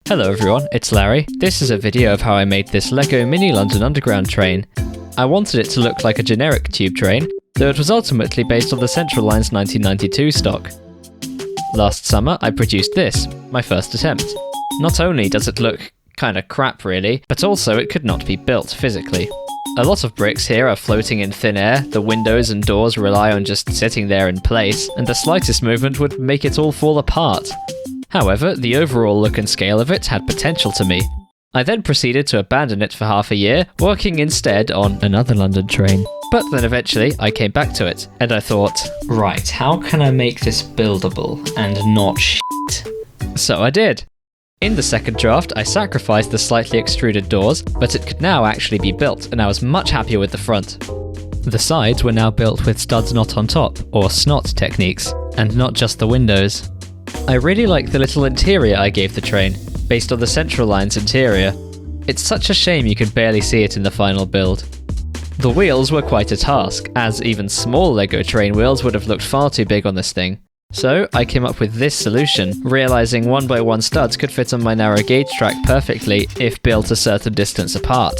Hello everyone, it's Larry. This is a video of how I made this LEGO Mini London Underground train. I wanted it to look like a generic tube train, though it was ultimately based on the Central Line's 1992 stock. Last summer I produced this, my first attempt. Not only does it look kinda crap really, but also it could not be built physically. A lot of bricks here are floating in thin air, the windows and doors rely on just sitting there in place, and the slightest movement would make it all fall apart. However, the overall look and scale of it had potential to me. I then proceeded to abandon it for half a year, working instead on another London train. But then eventually I came back to it, and I thought, right, how can I make this buildable and not shit? So I did. In the second draft, I sacrificed the slightly extruded doors, but it could now actually be built, and I was much happier with the front. The sides were now built with studs not on top, or snot techniques, and not just the windows. I really like the little interior I gave the train, based on the Central Line's interior. It's such a shame you can barely see it in the final build. The wheels were quite a task, as even small LEGO train wheels would have looked far too big on this thing. So I came up with this solution, realising 1x1 studs could fit on my narrow gauge track perfectly if built a certain distance apart.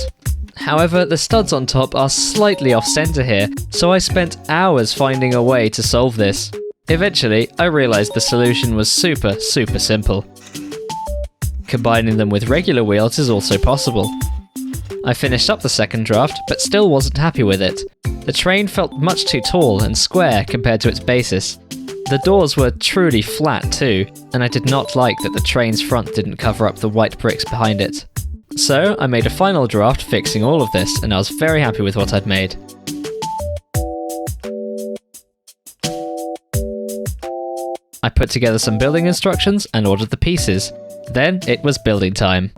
However, the studs on top are slightly off centre here, so I spent hours finding a way to solve this. Eventually, I realised the solution was super simple. Combining them with regular wheels is also possible. I finished up the second draft, but still wasn't happy with it. The train felt much too tall and square compared to its basis. The doors were truly flat too, and I did not like that the train's front didn't cover up the white bricks behind it. So I made a final draft fixing all of this, and I was very happy with what I'd made. I put together some building instructions and ordered the pieces. Then it was building time.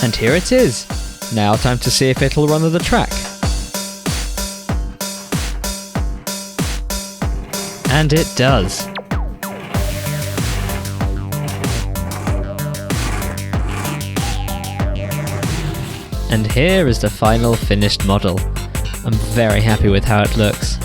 And here it is. Now time to see if it'll run on the track. And it does. And here is the final finished model. I'm very happy with how it looks.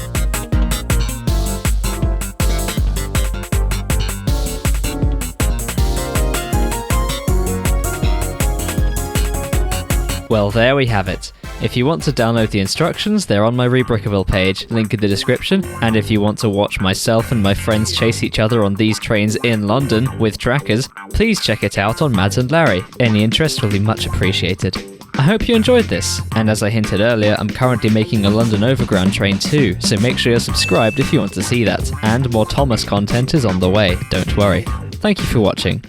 Well, there we have it. If you want to download the instructions, they're on my Rebrickable page, link in the description, and if you want to watch myself and my friends chase each other on these trains in London with trackers, please check it out on Mads and Larry. Any interest will be much appreciated. I hope you enjoyed this, and as I hinted earlier, I'm currently making a London Overground train too, so make sure you're subscribed if you want to see that, and more Thomas content is on the way, don't worry. Thank you for watching.